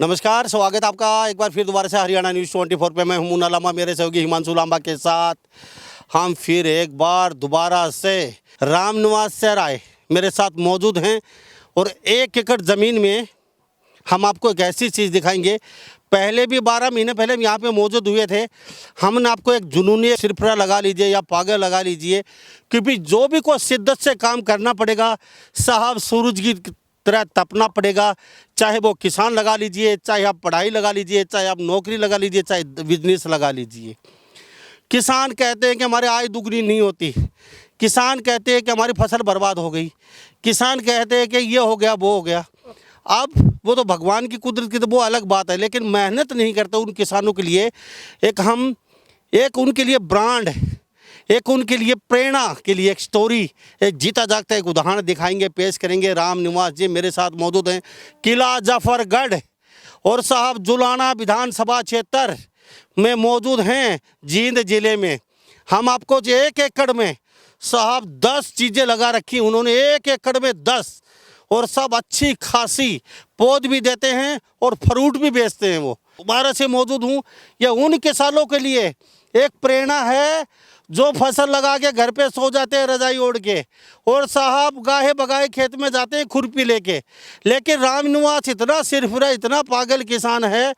नमस्कार, स्वागत आपका एक बार फिर दोबारा से हरियाणा न्यूज़ 24 पे। मैं हूं मुन्ना लांबा, मेरे सहयोगी हिमांशु लांबा के साथ हम फिर एक बार दोबारा से रामनिवास शहर आए। मेरे साथ मौजूद हैं और 1 एकड़ ज़मीन में हम आपको एक ऐसी चीज़ दिखाएंगे। पहले भी 12 महीने पहले हम यहाँ पे मौजूद हुए थे। हमने आपको एक जुनूनी सिरफरा लगा लीजिए या पागल लगा लीजिए, क्योंकि जो भी कोई शिद्दत से काम करना पड़ेगा साहब, सूरज की तरह तपना पड़ेगा। चाहे वो किसान लगा लीजिए, चाहे आप पढ़ाई लगा लीजिए, चाहे आप नौकरी लगा लीजिए, चाहे बिजनेस लगा लीजिए। किसान कहते हैं कि हमारे आय दुगनी नहीं होती, किसान कहते हैं कि हमारी फसल बर्बाद हो गई, किसान कहते हैं कि ये हो गया वो हो गया। अब वो तो भगवान की कुदरत की तो वो अलग बात है, लेकिन मेहनत नहीं करते उन किसानों के लिए एक उनके लिए ब्रांड, एक उनके लिए प्रेरणा के लिए एक स्टोरी, एक जीता जागता एक उदाहरण दिखाएंगे, पेश करेंगे। रामनिवास जी मेरे साथ मौजूद हैं, किला जफरगढ़ और साहब जुलाना विधानसभा क्षेत्र में मौजूद हैं, जींद जिले में। हम आपको 1 एकड़ में साहब 10 चीज़ें लगा रखी उन्होंने, 1 एकड़ में 10, और सब अच्छी खासी पौध भी देते हैं और फ्रूट भी बेचते हैं। वो दोबारा से मौजूद हूँ, यह उन किसानों के लिए एक प्रेरणा है जो फसल लगा के घर पे सो जाते हैं रजाई ओढ़ के, और साहब गाहे बगाए खेत में जाते हैं खुरपी लेके। लेकिन रामनिवास इतना सिरफिरा, इतना पागल किसान है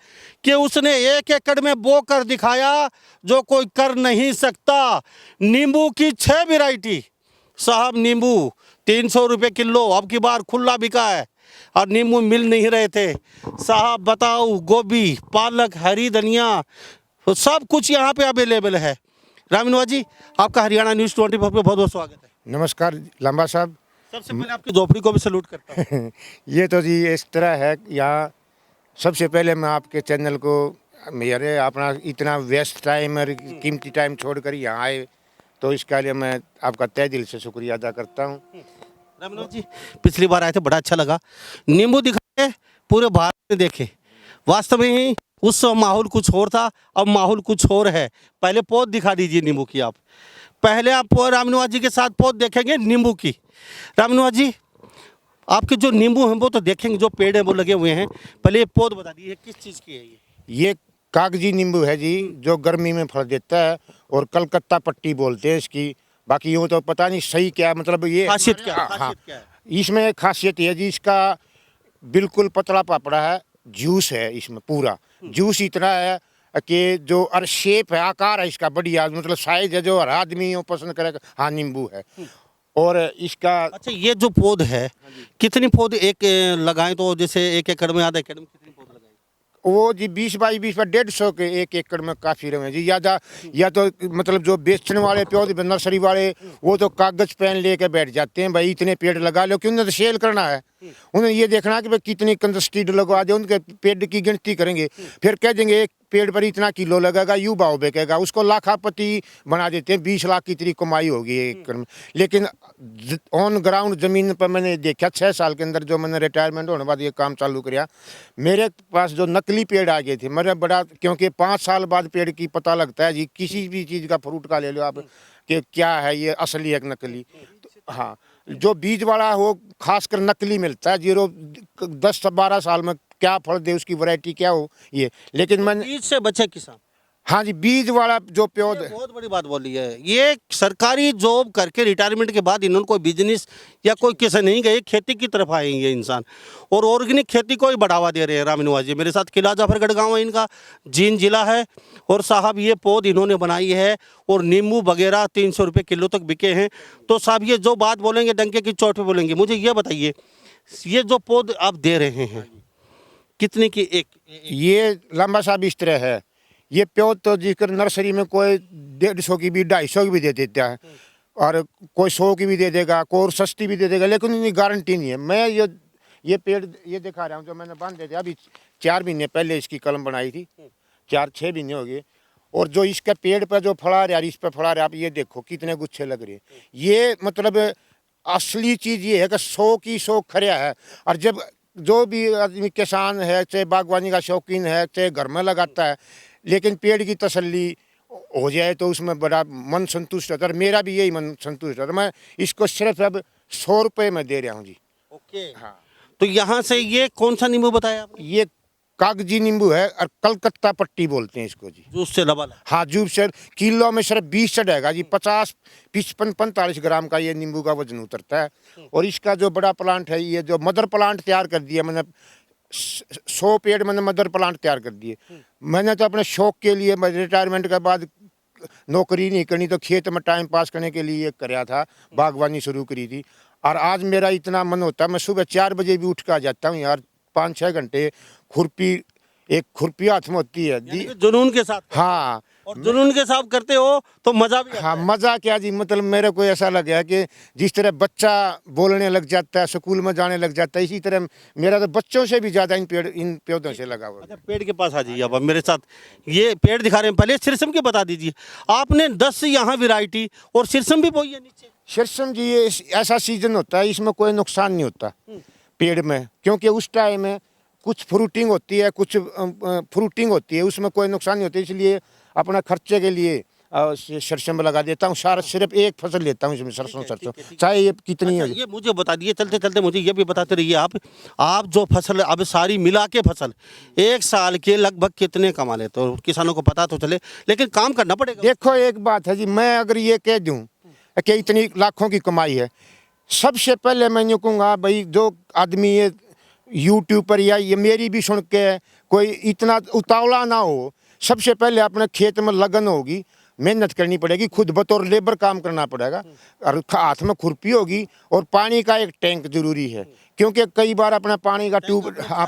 कि उसने 1 एकड़ में बो कर दिखाया जो कोई कर नहीं सकता। नींबू की 6 वैरायटी साहब, नींबू 300 रुपये किलो अब की बार खुला बिका है, और नींबू मिल नहीं रहे थे साहब। बताओ, गोभी, पालक, हरी धनिया, सब कुछ यहाँ पे अवेलेबल है। रामनिवास जी, आपका हरियाणा न्यूज़ 24 पे बहुत बहुत स्वागत है। नमस्कार लांबा साहब। सबसे पहले आपकी झोपड़ी को भी सैल्यूट करता हूँ। ये तो जी इस तरह है, यहाँ सबसे पहले मैं आपके चैनल को, मेरे अपना इतना व्यस्त टाइम और कीमती टाइम छोड़कर यहाँ आए, तो इसके लिए मैं आपका तहे दिल से शुक्रिया अदा करता हूँ। रामनिवास जी, पिछली बार आए थे, बड़ा अच्छा लगा। नींबू दिखाए, पूरे भारत में देखे। वास्तव में ही उस समय माहौल कुछ और था, अब माहौल कुछ और है। पहले पौध दिखा दीजिए नींबू की। आप पहले आप रामनिवास जी के साथ पौध देखेंगे नींबू की। रामनिवास जी, आपके जो नींबू हैं वो तो देखेंगे, जो पेड़ हैं वो लगे हुए हैं, पहले ये पौध बता दीजिए किस चीज़ की है ये कागजी नींबू है जी, जो गर्मी में फल देता है और कलकत्ता पट्टी बोलते हैं इसकी। बाकी यूँ तो पता नहीं सही क्या है, मतलब ये खासियत क्या है? हाँ, खासियत क्या है? इसमें एक खासियत ये है जी, इसका बिल्कुल पतला पापड़ा है, जूस है इसमें पूरा। जूस इतना है कि जो और शेप है, आकार है इसका बढ़िया, मतलब साइज है जो हर आदमी वो पसंद करेगा। हाँ, नींबू है। और इसका अच्छा, ये जो पौध है, कितनी पौध एक लगाएं तो, जैसे 1 एकड़ में, आधा एकड़ में कितनी पौध लगाएं? वो जी 20 बाई 20 पर 150 के 1 एकड़ में काफ़ी रहे जी। या तो मतलब जो बेचने वाले पौधे नर्सरी वाले, वो तो कागज पेन लेके बैठ जाते हैं, भाई इतने पेड़ लगा लो, क्यों, उन्हें तो सेल करना है। उन्हें ये देखना है कि भाई कितनी कंजस्टेड लगवा दे, उनके पेड़ की गिनती करेंगे, फिर कह देंगे एक पेड़ पर इतना किलो लगेगा, यू भाव बिकेगा, उसको लाखापति बना देते हैं। 20 लाख की इतनी कमाई होगी 1 एकड़ में। लेकिन ऑन ग्राउंड ज़मीन पर मैंने देखा, 6 साल के अंदर जो मैंने रिटायरमेंट होने बाद ये काम चालू किया, मेरे पास जो नकली पेड़ आ गए थे, मेरा बड़ा, क्योंकि 5 साल बाद पेड़ की पता लगता है जी, किसी भी चीज़ का फ्रूट का ले लो आप, कि क्या है ये असली है नकली। तो हाँ, जो बीज वाला हो खासकर नकली मिलता है, 10 से 12 साल में क्या फल दे, उसकी वैरायटी क्या हो ये। लेकिन मैंने बीज से बचे किसान। हाँ जी, बीज वाला जो पौध ये बहुत बड़ी बात बोली है। ये सरकारी जॉब करके रिटायरमेंट के बाद इन्होंने कोई बिजनेस या कोई किसी नहीं गए, खेती की तरफ आएंगे इंसान, और ऑर्गेनिक खेती को ही बढ़ावा दे रहे हैं। रामनिवास जी मेरे साथ, किला जफरगढ़ गांव है इनका, जींद जिला है, और साहब ये पौध इन्होंने बनाई है, और नींबू वगैरह 300 रुपये किलो तक बिके हैं। तो साहब ये जो बात बोलेंगे डंके की चोट पे बोलेंगे। मुझे ये बताइए, ये जो पौध आप दे रहे हैं कितने की एक? ये लंबा साहब इस तरह है, ये पौध तो जिक्र नर्सरी में कोई 150 की भी 250 की भी दे देता है, और कोई 100 की भी दे देगा, कोई और सस्ती भी दे देगा, लेकिन इनकी गारंटी नहीं है। मैं ये पेड़ ये दिखा रहा हूँ जो मैंने बांध दिया, अभी 4 महीने पहले इसकी कलम बनाई थी, 4-6 महीने हो गए। और जो इसका पेड़ पर जो फड़ा रहा है, इस पर फड़ा रहा है, आप ये देखो कितने गुच्छे लग रहे हैं। ये मतलब असली चीज़ ये है कि 100 की 100 खरिया है। और जब जो भी आदमी किसान है, चाहे बागवानी का शौकीन है, चाहे घर में लगाता है, लेकिन पेड़ की तसल्ली हो जाए तो उसमें बड़ा मन संतुष्ट होता है। मेरा भी यही मन संतुष्ट होता है। मैं इसको सिर्फ अब 100 रुपये में दे रहा हूँ जी। ओके, हाँ, तो यहाँ से ये कौन सा नींबू बताया आपने? ये कागजी नींबू है और कलकत्ता पट्टी बोलते हैं इसको जी। जूस से डबल है। हाँ जूब सर किलो में सिर्फ 20 चढ़ेगा जी, 50 55 45 ग्राम का ये नींबू का वजन उतरता है। और इसका जो बड़ा प्लांट है, ये जो मदर प्लांट तैयार कर दिया मैंने, 100 पेड़ मैंने मदर प्लांट तैयार कर दिए। मैंने तो अपने शौक के लिए, मैं रिटायरमेंट के बाद नौकरी नहीं करनी तो खेत में टाइम पास करने के लिए कराया था, बागवानी शुरू करी थी। और आज मेरा इतना मन होता है, मैं सुबह 4 बजे भी उठ कर आ जाता हूँ यार, 5-6 घंटे एक खुरपी हाथ में होती है यानी कि जुनून के साथ। हाँ, और जुनून के साथ करते हो तो मजा भी आता हाँ है। मजा क्या जी, मतलब मेरे को ऐसा लगा कि जिस तरह बच्चा बोलने लग जाता है, स्कूल में जाने लग जाता है, इसी तरह मेरा तो बच्चों से भी ज्यादा इन पौधों से लगा हुआ है। अच्छा, पेड़ के पास आ जाइए अब मेरे साथ। ये पेड़ दिखा रहे हैं, पहले शीर्षम के बता दीजिए। आपने 10 यहाँ वैरायटी और शीर्षम भी बोई है नीचे। शीर्षम जी ये ऐसा सीजन होता है, इसमें कोई नुकसान नहीं होता पेड़ में, क्योंकि उस टाइम में कुछ फ्रूटिंग होती है, कुछ फ्रूटिंग होती है, उसमें कोई नुकसान नहीं होता। इसलिए अपना खर्चे के लिए सरसों में लगा देता हूँ। सारा सिर्फ एक फसल लेता हूँ इसमें, सरसों चाहे ये कितनी अच्छा, हो। ये मुझे बता दिए, चलते चलते मुझे ये भी बताते रहिए आप जो फसल अब सारी मिला के फसल एक साल के लगभग कितने कमा लेते हो, किसानों को पता तो चले, लेकिन काम करना पड़ेगा। देखो एक बात है जी, मैं अगर ये कह दूं कि इतनी लाखों की कमाई है, सबसे पहले मैं यूँ कहूँगा भाई, जो आदमी ये यूट्यूब पर या ये मेरी भी सुन के कोई इतना उतावला ना हो, सबसे पहले अपने खेत में लगन होगी, मेहनत करनी पड़ेगी, खुद बतौर लेबर काम करना पड़ेगा, और हाथ में खुरपी होगी, और पानी का एक टैंक जरूरी है। क्योंकि कई बार अपना पानी का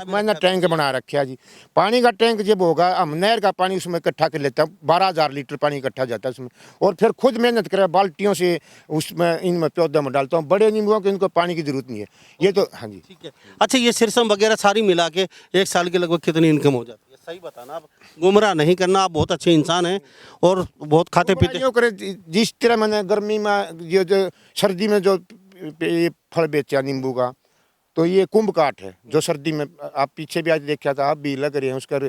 मैंने टैंक बना रखा है जी। पानी का टैंक जब होगा, हम नहर का पानी उसमें इकट्ठा कर लेते हैं, 12,000 लीटर पानी इकट्ठा जाता है उसमें, और फिर खुद मेहनत करें, बाल्टियों से उसमें इनमें पौधों में डालता हूँ। बड़े नींबुओं के इनको पानी की जरूरत नहीं है, ये तो हाँ जी। ठीक है। अच्छा, ये शीर्षम वगैरह सारी मिला के एक साल के लगभग कितनी इनकम हो जाती है? सही बताना, आप गुमराह नहीं करना, आप बहुत अच्छे इंसान हैं और बहुत खाते पीते। यूँ करें जिस तरह मैंने गर्मी में जो सर्दी में जो ये फल बेचा नींबू का, तो ये कुंभ काठ है जो सर्दी में आप पीछे भी आज देखा था, आप भी लग रहे हैं उसका,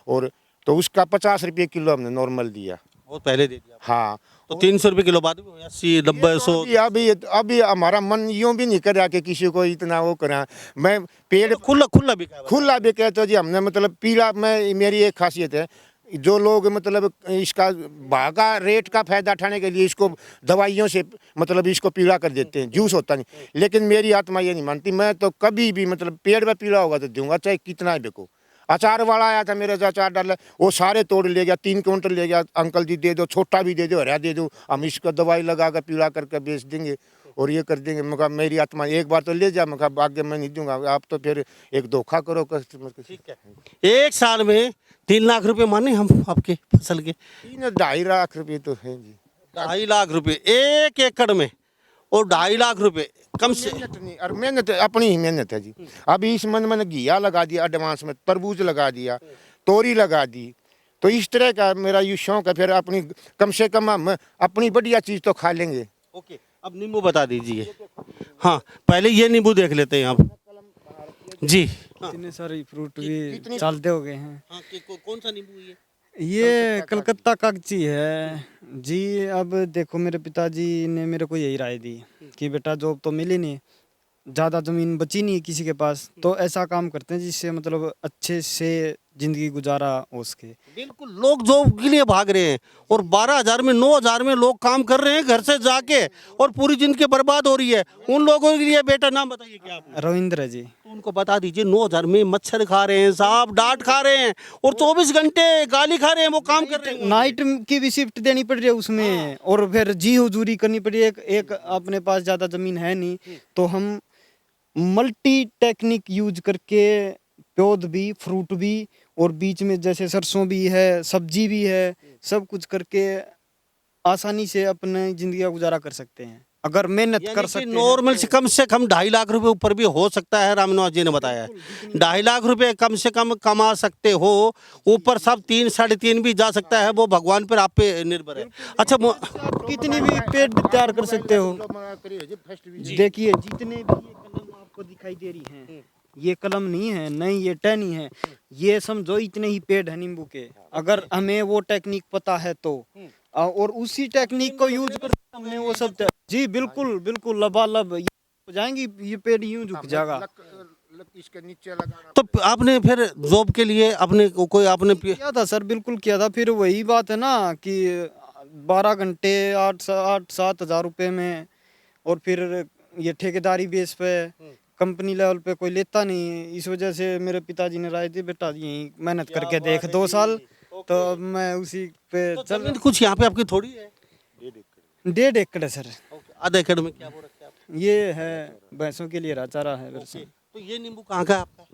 और तो उसका 50 रुपये किलो हमने नॉर्मल दिया। बहुत पहले दे दिया। हाँ, तो 300 रुपये किलो, बाद में 80 90 100। अभी हमारा मन यूँ भी नहीं कर रहा कि किसी को इतना वो करा। मैं पेड़ खुला खुला बिका है। खुला भी कहते हो जी, हमने मतलब पीला में मेरी एक खासियत है, जो लोग मतलब इसका भागा रेट का फायदा उठाने के लिए इसको दवाइयों से मतलब इसको पीला कर देते हैं, जूस होता नहीं। लेकिन मेरी आत्मा ये नहीं मानती, मैं तो कभी भी मतलब पेड़ में पीला होगा तो दूंगा, चाहे कितना ही बिको। अचार वाला आया था मेरे से, अचार डाला, वो सारे तोड़ ले गया, 3 क्विंटल ले गया। अंकल जी दे दो, छोटा भी दे दो, हरा दे दो, हम इसको दवाई लगा कर पीला करके बेच देंगे और ये कर देंगे। मैं कहा मेरी आत्मा एक बार तो ले जा, मैं कहा आगे मैं नहीं दूंगा, आप तो फिर एक धोखा करो कस्टमर को। ठीक है। एक साल में 3 लाख रुपए माने हम आपके फसल के? 2.5 लाख रुपये तो है जी। 2.5 लाख रुपए 1 एकड़ में, और 2.5 लाख रुपए कम से। मेहनत नहीं, और मेहनत अपनी ही मेहनत है जी। अभी इस मन मैंने घिया लगा दिया एडवांस में, तरबूज लगा दिया, तोरी लगा दी, तो इस तरह का मेरा ये शौक है। फिर अपनी कम से कम हम अपनी बढ़िया चीज़ तो खा लेंगे। ओके, अब नींबू बता दीजिए। हाँ, पहले ये नींबू देख लेते हैं आप जी। इतने सारे फ्रूट भी चलते हो गए हैं। हाँ, कौन सा नींबू ये कलकत्ता कागजी है जी। अब देखो, मेरे पिताजी ने मेरे को यही राय दी कि बेटा जॉब तो मिली नहीं, ज़्यादा ज़मीन बची नहीं किसी के पास, तो ऐसा काम करते हैं जिससे मतलब अच्छे से ज़िंदगी गुजारा हो सके। बिल्कुल, लोग जॉब के लिए भाग रहे हैं और 12,000 में 9,000 में लोग काम कर रहे हैं घर से जाके, और पूरी जिंदगी बर्बाद हो रही है। उन लोगों के लिए बेटा नाम बताइए क्या आप? रविंद्र जी। तो उनको बता दीजिए 9,000 में मच्छर खा रहे हैं, सांप डांट खा रहे हैं, और 24 घंटे गाली खा रहे हैं, वो काम कर रहे हैं। नाइट की भी शिफ्ट देनी पड़ रही है उसमें, और फिर जी हुजूरी करनी पड़ी है। एक अपने पास ज़्यादा ज़मीन है नहीं, तो हम मल्टी टेक्निक यूज करके पौध भी, फ्रूट भी, और बीच में जैसे सरसों भी है, सब्जी भी है, सब कुछ करके आसानी से अपने जिंदगी का गुजारा कर सकते हैं अगर मेहनत कर सकते हैं। नॉर्मल से कम 2.5 लाख रुपए ऊपर भी हो सकता है, रामनिवास जी ने बताया है। 2.5 लाख रुपए कम से कम कमा सकते हो, ऊपर सब 3 3.5 भी जा सकता है, वो भगवान पर आप पे निर्भर है। अच्छा, कितनी भी पेड़ तैयार कर सकते हो। देखिए, जितने भी ये कलम आपको दिखाई दे रही हैं, ये कलम नहीं है, नहीं ये टहनी है, ये समझो इतने ही पेड़ है नींबू के। अगर हमें वो टेक्निक पता है तो, और उसी टेक्निक को यूज कर हमने वो सब जी बिल्कुल बिल्कुल लबालब हो जाएंगी, ये पेड़ यूं झुक जाएगा। इसके नीचे लगाना। तो आपने फिर जॉब के लिए अपने कोई आपने किया था सर, बिल्कुल किया था। फिर वही बात है ना कि 12 घंटे 8-7 हज़ार में, और फिर ये ठेकेदारी बेस पे कंपनी लेवल पे कोई लेता नहीं। इस वजह से मेरे पिताजी ने राय दी, बेटा यही मेहनत करके देख 2 साल। तो अब मैं उसी पे तो चल जमीन कुछ यहाँ पे आपकी थोड़ी है? 1.5 एकड़ है सर। आधा एकड़ में क्या बो रखा है आपने? ये है भैंसों के लिए चारा है वैसे। तो ये नींबू कहाँ का है आपका?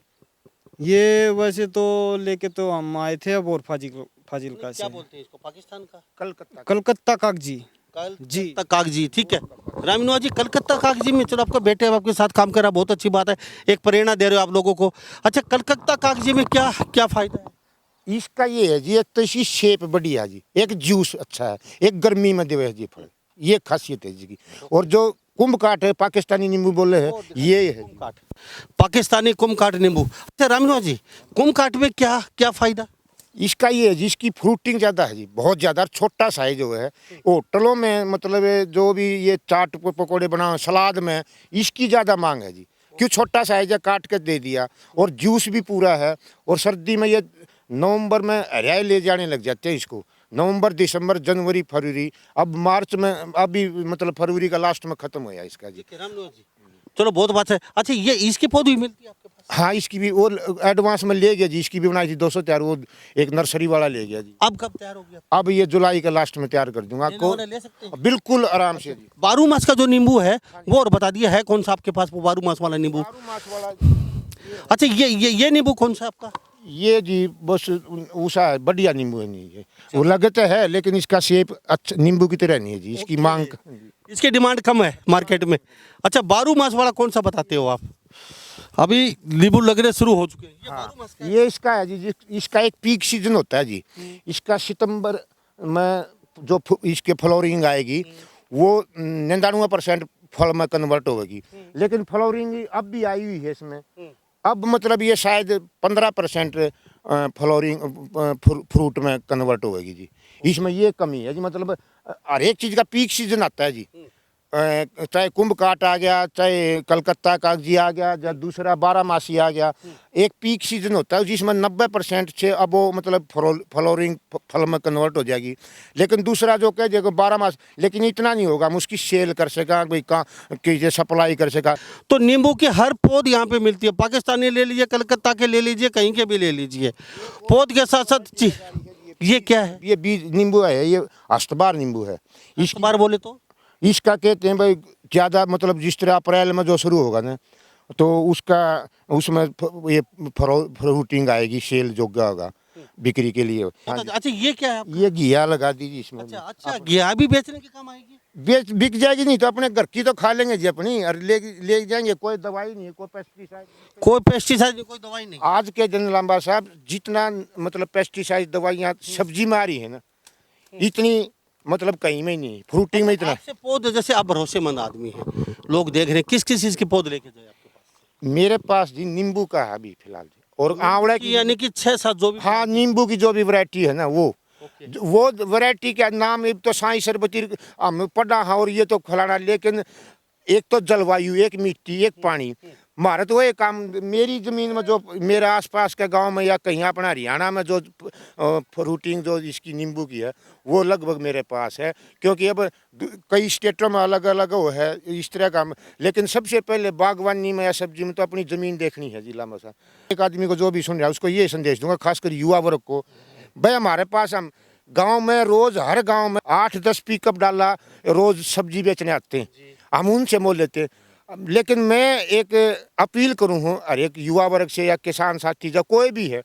ये वैसे तो लेके तो हम आए थे अब, और फाजिलका क्या से, बोलते हैं इसको, पाकिस्तान का? कलकत्ता कलकत्ता कागजी जी। कलकत्ता कागजी, ठीक है। रामनिवास जी, कलकत्ता कागजी में चलो, आपका बेटे अब आपके साथ काम कर रहा, बहुत अच्छी बात है, एक प्रेरणा दे रहे हो आप लोगों को। अच्छा, कलकत्ता कागजी में क्या क्या फायदा है? इसका ये है जी, एक तो इसकी शेप बढ़िया जी, एक जूस अच्छा है, एक गर्मी में देवे है जी फल, ये खासियत है जी की। और जो कुंभ काट है, पाकिस्तानी नींबू बोले है, ये है जी। कुमकाट, पाकिस्तानी कुमकाट नींबू। अच्छा रामनिवास जी, कुमकाट में क्या क्या फायदा? इसका ये है जी, इसकी फ्रूटिंग ज़्यादा है जी, बहुत ज़्यादा। छोटा साइज जो है होटलों में, मतलब जो भी ये चाट पकौड़े बनाओ, सलाद में इसकी ज़्यादा मांग है जी। क्यों, छोटा साइज है, काट के दे दिया, और जूस भी पूरा है। और सर्दी में ये नवंबर में हरियाई ले जाने लग जाते हैं इसको, नवंबर दिसंबर जनवरी फरवरी, अब मार्च में, अभी मतलब फरवरी का लास्ट में ख़त्म हो गया इसका जी। रामनिवास जी, चलो बहुत बात है। अच्छा, ये इसके पौधे भी मिलती है आपके पास? हाँ, इसकी भी वो एडवांस में ले गया जी, इसकी भी बनाई थी 200 तैयार, वो एक नर्सरी वाला ले गया जी। अब कब तैयार हो गया? अब ये जुलाई के लास्ट में तैयार कर दूंगा लेने वाले ले सकते हैं? बिल्कुल आराम से जी। 12 मास का जो नींबू है वो, और बता दिया है कौन सा आपके पास वो 12 मास वाला नींबू? अच्छा, ये नींबू कौन सा आपका? ये जी बस उषा है, बढ़िया नींबू है नहीं ये, वो लगता है लेकिन इसका शेप अच्छा नींबू की तरह नहीं है जी, इसकी मांग। इसकी डिमांड कम है मार्केट में। अच्छा, 12 मास वाला कौन सा बताते हो आप? अभी नींबू लगने शुरू हो चुके हैं, ये 12 मास का है? ये इसका है जी, इसका एक पीक सीजन होता है जी। इसका सितंबर में जो इसके फ्लोरिंग आएगी, वो 99% फल में कन्वर्ट होगी। लेकिन फ्लोरिंग अब भी आई हुई है इसमें, अब मतलब ये शायद 15% फ्लोरिंग फ्रूट में कन्वर्ट होगी जी। इसमें ये कमी है जी, मतलब हर एक चीज़ का पीक सीजन आता है जी। चाहे कुंभ काट आ गया, चाहे कलकत्ता कागजी आ गया, या दूसरा 12 मासी आ गया, एक पीक सीजन होता है जिसमें 90% से अब वो मतलब फ्लोरिंग फल में कन्वर्ट हो जाएगी। लेकिन दूसरा जो कह देगा 12 मास, लेकिन इतना नहीं होगा, मुश्किल सेल कर सका भाई, कहाँ सप्लाई कर सका। तो नींबू की हर पौध यहाँ पे मिलती है, पाकिस्तानी ले लीजिए, कलकत्ता के ले लीजिए, कहीं के भी ले लीजिए। पौध के साथ साथ जी, ये क्या है? ये बीज नींबू है, ये अष्टबार नींबू है। इस बार बोले तो इसका कहते हैं भाई ज़्यादा, मतलब जिस तरह अप्रैल में जो शुरू होगा ना, तो उसमें ये फ्रूटिंग आएगी, सेल जोगा होगा बिक्री के लिए। हाँ जी। अच्छा, ये क्या है? ये घिया लगा दीजिए इसमें। अच्छा, घिया भी बेचने के काम आएगी? बिक जाएगी, नहीं तो अपने घर की तो खा लेंगे जी अपनी, और ले जाएंगे। कोई दवाई नहीं है, कोई पेस्टिसाइड, कोई पेस्टिसाइड नहीं, कोई दवाई नहीं। आज के दिन लंबा साहब, जितना मतलब पेस्टिसाइड दवाइयाँ सब्जी में आ रही है ना, इतनी मतलब कहीं में नहीं, फ्रूटिंग में इतना। आपसे पौध, जैसे आप भरोसेमंद आदमी हैं, लोग देख रहे हैं, किस किस चीज के पौध लेके जाए आपके पास? मेरे पास जी नींबू का है अभी फिलहाल जी, और आंवले की, यानी कि 6-7 जो भी। हाँ, नींबू की जो भी वैरायटी है ना, वो वैरायटी का नाम एक तो साई सरबती हम पढ़ा है, और ये तो फलाना। लेकिन एक तो जलवायु, एक मिट्टी, एक पानी, हमारा तो ये काम। मेरी ज़मीन में जो मेरे आसपास के गांव में या कहीं अपना हरियाणा में जो फ्रूटिंग जो इसकी नींबू की है, वो लगभग मेरे पास है। क्योंकि अब कई स्टेटों में अलग अलग वो है इस तरह का। लेकिन सबसे पहले बागवानी में या सब्जी में तो अपनी ज़मीन देखनी है जिला में। एक आदमी को जो भी सुन रहा है उसको ये संदेश दूंगा, खासकर युवा वर्ग को, भाई हमारे पास, हम गाँव में रोज़, हर गाँव में 8-10 पिकअप डाला रोज़ सब्जी बेचने आते हैं, हम उनसे मोल लेते हैं। लेकिन मैं एक अपील करूँ हूँ हर एक युवा वर्ग से, या किसान साथी या कोई भी है,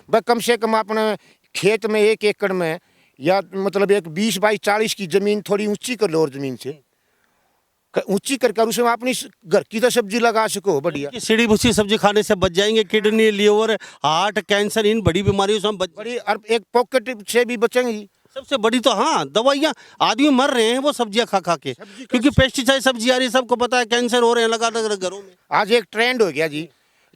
भाई कम से कम अपने खेत में 1 एकड़ में, या मतलब एक 20 बाई 40 की ज़मीन थोड़ी ऊंची कर लो, और ज़मीन से ऊंची कर उसमें अपनी घर की तो सब्जी लगा सको बढ़िया। सीढ़ी भूसी सब्जी खाने से बच जाएंगे, किडनी, लीवर, हार्ट, कैंसर, इन बड़ी बीमारियों से हम बच बड़ी, और एक पॉकेट से भी बचेंगी। सबसे बड़ी तो हाँ, दवाइयाँ, आदमी मर रहे हैं वो सब्जियाँ खा खा के, क्योंकि पेस्टिसाइड सब्जी आ रही है, सबको पता है, कैंसर हो रहे हैं लगा लगा घरों में। आज एक ट्रेंड हो गया जी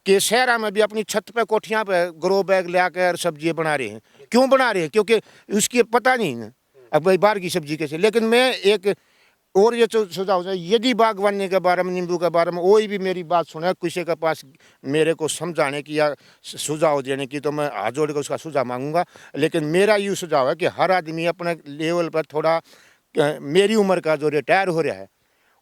कि शहर में भी अपनी छत पे, कोठियाँ पे ग्रो बैग ले आकर सब्जियाँ बना रहे हैं। क्यों बना रहे हैं? क्योंकि उसकी पता नहीं ना अब भाई बाहर की सब्जी कैसे। लेकिन मैं एक और ये सुझाव है, यदि बागवानी के बारे में, नींबू के बारे में कोई भी मेरी बात सुने, किसी के पास मेरे को समझाने की या सुझाव देने की, तो मैं हाथ जोड़ के उसका सुझाव मांगूंगा। लेकिन मेरा ये सुझाव है कि हर आदमी अपने लेवल पर थोड़ा, मेरी उम्र का जो रिटायर हो रहा है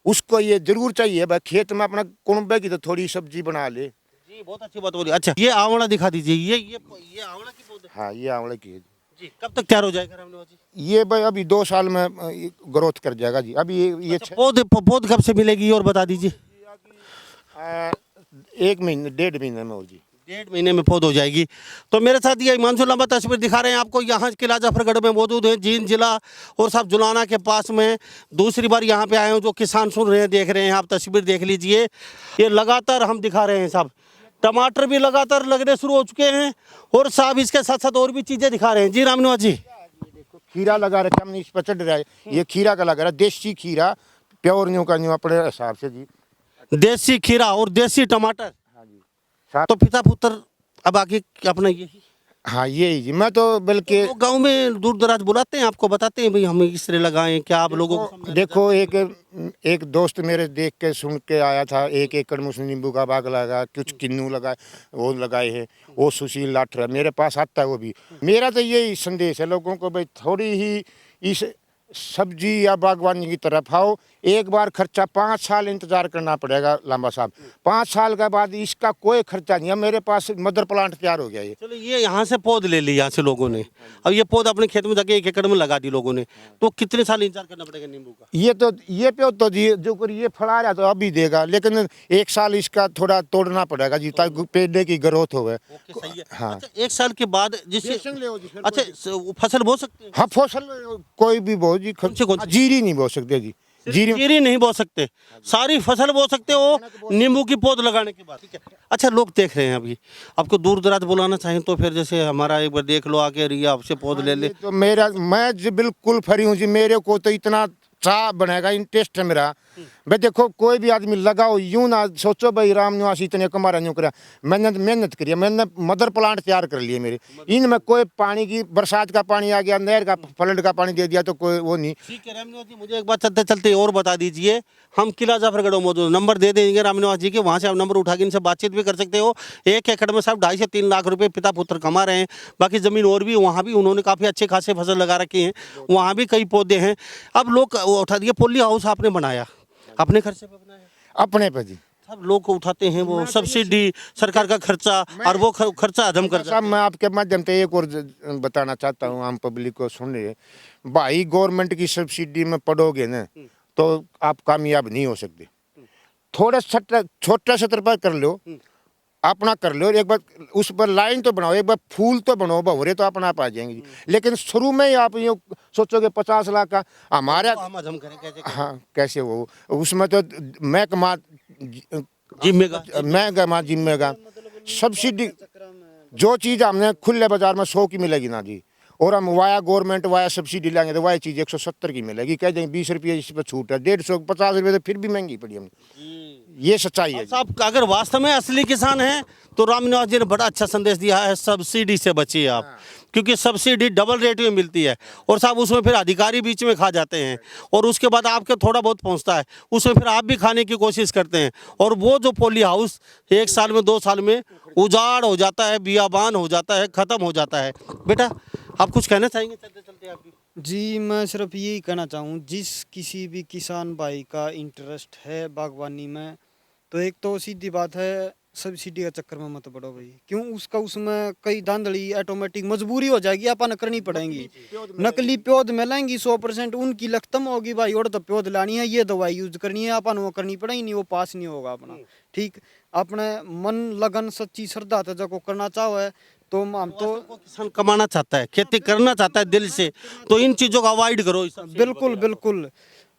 उसको ये जरूर चाहिए भाई खेत में अपना कुनबे की तो थोड़ी सब्जी बना ले। जी बहुत अच्छी बात बोली। अच्छा ये आंवला दिखा दीजिए, ये आंवला की पौधे। हाँ, ये आंवले की है जी कब तक तैयार हो जाएगा रामनिवास जी? ये भाई अभी 2 साल में ग्रोथ कर जाएगा जी। अभी ये अच्छा, पौध कब से मिलेगी और बता दीजिए? 1 महीने 1.5 महीने में हो जी। 1.5 महीने में पौध हो जाएगी। तो मेरे साथ ये हिमांशु लांबा तस्वीर दिखा रहे हैं आपको, यहाँ किला जाफरगढ़ में मौजूद है, जींद जिला और साहब जुलाना के पास में। दूसरी बार यहाँ पे आए हैं, जो किसान सुन रहे हैं, देख रहे हैं, आप तस्वीर देख लीजिए। ये लगातार हम दिखा रहे हैं साहब, टमाटर भी लगातार लगने शुरू हो चुके हैं और साहब इसके साथ साथ और भी चीज़ें दिखा रहे हैं। जी रामनिवास जी, खीरा लगा रखा हमने, इस पर चढ़ रहा है, ये खीरा का लगा रहा है, देसी खीरा, प्योर न्यू का न्यू अपने हिसाब से जी। देसी खीरा और देसी टमाटर। हाँ जी। तो पिता पुत्र अब आगे अपना ये हाँ यही जी। मैं तो बल्कि लोग गांव में दूर दराज बुलाते हैं, आपको बताते हैं भाई हम इस तरह लगाएं, क्या आप लोगों को समझाते देखो, एक दोस्त मेरे देख के सुन के आया था, 1 एकड़ में उसने नींबू का बाग लगा, कुछ किन्नू लगाए, वो लगाए हैं, वो सुशील लाठर मेरे पास आता है वो भी। मेरा तो यही संदेश है लोगों को, भाई थोड़ी ही इस सब्जी या बागवानी की तरफ आओ। एक बार खर्चा 5 साल इंतजार करना पड़ेगा लांबा साहब, 5 साल के बाद इसका कोई खर्चा नहीं है। मेरे पास मदर प्लांट तैयार हो गया ये। चलो ये यहाँ से पौध ले ली यहाँ से लोगों ने, अब ये पौध अपने खेत में जाके 1 एकड़ में लगा दी लोगों ने, तो कितने साल इंतजार करना पड़ेगा नींबू का? ये पे तो जी जो कर ये फड़ा रहा तो अभी देगा, लेकिन 1 साल इसका थोड़ा तोड़ना पड़ेगा जी, ताकि पेड़ की ग्रोथ हो। ओके सही है। हाँ। अच्छा 1 साल के बाद जिससे अच्छा फसल बो सकते हैं? हाँ, फसल कोई भी बो जी, कौन सी? जीरी नहीं बो सकते जी, जीरी नहीं बो सकते, सारी फसल बो सकते हो नींबू की पौध लगाने के बाद। ठीक है। अच्छा लोग देख रहे हैं, अभी आपको दूर दराज बुलाना चाहें तो फिर जैसे हमारा एक बार देख लो आके, रिया आपसे पौध ले ले। तो मैं जी बिल्कुल फ्री हूँ जी। मेरे को तो इतना चाह बनेगा, इंटरेस्ट है मेरा। भाई देखो, कोई भी आदमी लगाओ, यूं ना सोचो भाई रामनिवास इतने कमा रहा, यूं करा। मैंने मेहनत करी है, मैंने मदर प्लांट तैयार कर लिए मेरे। इनमें कोई पानी की, बरसात का पानी आ गया, नहर का फ्लड का पानी दे दिया तो कोई वो नहीं। ठीक है रामनिवास जी, मुझे एक बात चलते चलते और बता दीजिए, हम किला जाफरगढ़ मौजूद, नंबर दे देंगे रामनिवास जी के, वहाँ से आप नंबर उठा के इनसे बातचीत भी कर सकते हो। 1 एकड़ में साहब 2.5 से 3 लाख रुपए पिता पुत्र कमा रहे हैं। बाकी ज़मीन और भी वहाँ भी उन्होंने काफ़ी अच्छे खासे फसल लगा रखी हैं, वहाँ भी कई पौधे हैं। अब लोग उठा दिए, पोली हाउस आपने बनाया अपने खर्चे पे बनाया? अपने पे जी। सब लोग उठाते हैं वो सब्सिडी, सरकार का खर्चा, और वो खर्चा हजम कर साहब मैं आपके माध्यम से एक और बताना चाहता हूँ, आम पब्लिक को सुन रहे भाई, गवर्नमेंट की सब्सिडी में पढ़ोगे ना तो आप कामयाब नहीं हो सकते। थोड़ा छोटा सत्र पर कर लो, अपना कर लो, एक बार उस पर लाइन तो बनाओ, एक बार फूल तो बनाओ, भवरे तो अपना आप आ जाएंगे। लेकिन शुरू में ही आप ये सोचोगे 50 लाख का हमारा, हम हजम करें कैसे? हाँ कैसे वो, उसमें तो मैं कमा जिम्मेगा सब्सिडी। जो चीज़ हमने खुले बाजार में 100 की मिलेगी ना जी, और हम वाया गवर्नमेंट वाया सब्सिडी लेंगे तो वही चीज़ 170 की मिलेगी। कह देंगे 20 रुपये इस पर छूट है, 150 50 रुपये तो फिर भी महंगी पड़ी हमें। ये सच्चाई है। साहब अगर वास्तव में असली किसान हैं तो रामनिवास जी ने बड़ा अच्छा संदेश दिया है, सब्सिडी से बचिए आप, क्योंकि सब्सिडी डबल रेट में मिलती है और साहब उसमें फिर अधिकारी बीच में खा जाते हैं और उसके बाद आपके थोड़ा बहुत पहुंचता है, उसमें फिर आप भी खाने की कोशिश करते हैं और वो जो पॉली हाउस 1 साल में 2 साल में उजाड़ हो जाता है, बियाबान हो जाता है, ख़त्म हो जाता है। बेटा आप कुछ कहना चाहेंगे चलते चलते? आप जी मैं सिर्फ यही कहना चाहूँ, जिस किसी भी किसान भाई का इंटरेस्ट है बागवानी में, तो एक तो सीधी बात है, सब्सिडी का चक्कर में मत पड़ो भाई। क्यों? उसका उसमें कई धांधली ऑटोमेटिक मजबूरी हो जाएगी, अपन करनी पड़ेगी। नकली प्योद मिलेंगी 100%, उनकी खत्म होगी भाई, और तो प्योद लानी है, ये दवाई यूज करनी है, अपन वो करनी पड़ेगी नहीं, वो पास नहीं होगा अपना। ठीक, अपने मन लगन सच्ची श्रद्धा तो जब को करना चाहो है तो हम तो किसान कमाना चाहता है, खेती करना चाहता है दिल से, तो इन चीज़ों को अवॉइड करो। बिल्कुल बिल्कुल।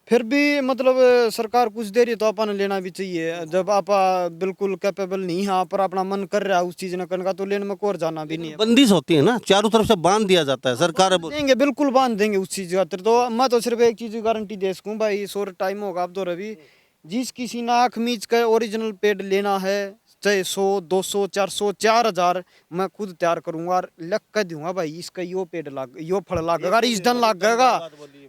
फिर भी मतलब सरकार कुछ दे रही तो अपन लेना भी चाहिए। जब आप बिल्कुल कैपेबल नहीं है पर अपना मन कर रहा है उस चीज ने करने का, तो लेने में कोर जाना भी नहीं है। बंदिश होती है ना, चारों तरफ से बांध दिया जाता है, सरकार देंगे, बिल्कुल बांध देंगे उस चीज का। तो मैं तो सिर्फ एक चीज की गारंटी दे सकूँ भाई, शोर टाइम होगा अब तो रवि, जिस किसी ने आँख मीच कर ओरिजिनल पेड़ लेना है, चाहे 100 200 400 4000 मैं खुद तैयार करूंगा और लग कर दूंगा भाई, इसका यो पेड़ लाग, यो फल लागेगा, इस धन लागेगा।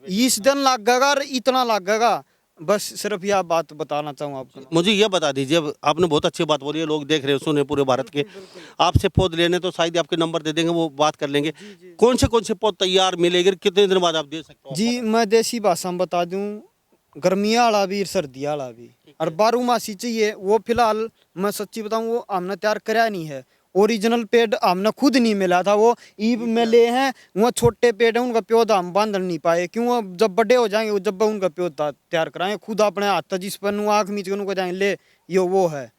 इस दिन लगेगा और इतना लगेगा, बस सिर्फ यह बात बताना चाहूँ आपको। मुझे ये बता दीजिए, अब आपने बहुत अच्छी बात बोली है, लोग देख रहे हैं, सुने पूरे भारत के। आपसे पौध लेने तो शायद आपके नंबर दे देंगे, वो बात कर लेंगे। कौन से पौध तैयार मिलेंगे, कितने दिन बाद आप दे सकते हो? जी मैं देसी भाषा में बता दूं, गर्मिया वाला भी सर्दी वाला भी और 12 मासी चाहिए। वो फिलहाल मैं सच्ची बताऊं, वो हमने तैयार कराया नहीं है। ओरिजिनल पेड़ हमने खुद नहीं मिला था, वो ईब में ले हैं। वो छोटे पेड़ हैं, उनका पौधा हम बांध नहीं पाए, क्यों? वो जब बड़े हो जाएंगे, वो जब उनका पौधा तैयार कराएंगे खुद अपने हाथ, जिस पर आँख मीच के उनको जाएंगे ले यो वो है।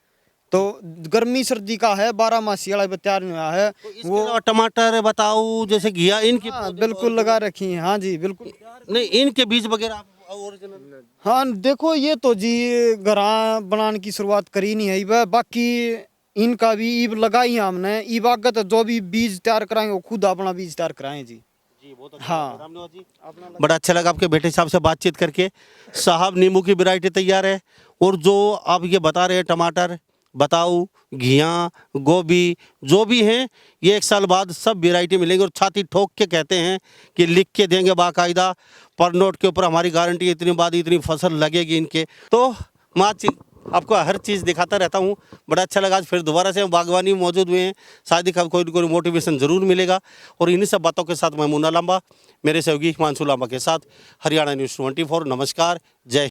तो गर्मी सर्दी का है, 12 मासी वाला भी तैयार नहीं हुआ है। तो इसके अलावा टमाटर बताओ, जैसे घिया, इनकी हाँ बिल्कुल लगा रखी है। हाँ जी बिल्कुल। नहीं, इनके बीज वगैरह ओरिजिनल? हाँ देखो, ये तो जी घरा बनाने की शुरुआत करी नहीं है वह, बाकी इनका भी ईब लगाई है हमने। ईब आगे तो जो भी बीज तैयार कराएंगे वो खुद अपना बीज तैयार कराएं जी। जी बहुत अच्छा। हाँ। रामनिवास जी, बड़ा अच्छा लगा आपके बेटे साहब से बातचीत करके। साहब नींबू की वैरायटी तैयार है, और जो आप ये बता रहे हैं टमाटर, बताओ, घिया, गोभी, जो भी हैं, ये 1 साल बाद सब वैरायटी मिलेंगी। और छाती ठोक के कहते हैं कि लिख के देंगे बाकायदा, पर नोट के ऊपर हमारी गारंटी, इतनी बाद इतनी फसल लगेगी इनके। तो मैं आपको हर चीज़ दिखाता रहता हूँ। बड़ा अच्छा लगा, आज फिर दोबारा से हम बागवानी में मौजूद हुए हैं। शायद ही कोई न कोई मोटिवेशन ज़रूर मिलेगा। और इन्हीं सब बातों के साथ मैं मुन्ना लांबा, मेरे सहयोगी हिमांशु लांबा के साथ, हरियाणा न्यूज़ 24। नमस्कार, जय।